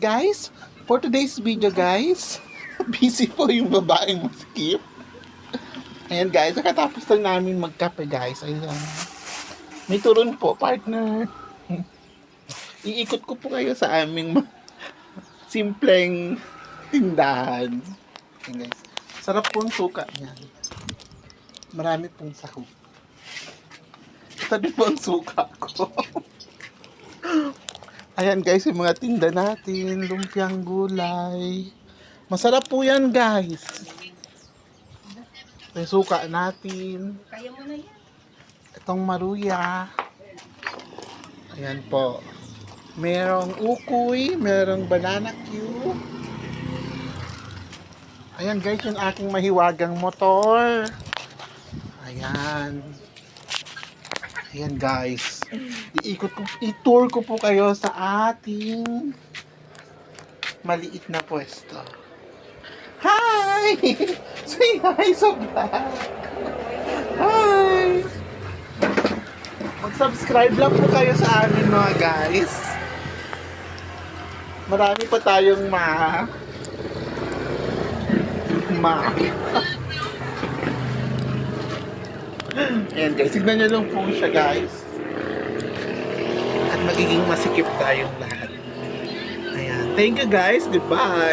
Guys, for today's video guys, busy po yung babaeng maskip. Ayan guys, nakatapos lang namin magkape guys. Ayan. May turon po, partner. Iikot ko po kayo sa aming simpleng tindahan. Ayan guys. Sarap po ang suka niyan. Marami pong sahog. Ito din po ang suka ko. Ayan guys, yung mga tinda natin, lumpiang gulay. Masarap po yan guys. May suka natin. Kaya mo na yan. Itong maruya. Ayan po. Merong ukoy, merong banana Q. Ayan guys, yung aking mahiwagang motor. Ayan. Ayan guys. I-tour ko po kayo sa ating maliit na pwesto. Hi! Say hi sa vlog! Hi! Mag-subscribe lang po kayo sa amin mga guys. Marami pa tayong Ayan guys, tignan nyo lang po siya guys. At magiging masikip tayong lahat. Ayan. Thank you guys. Goodbye.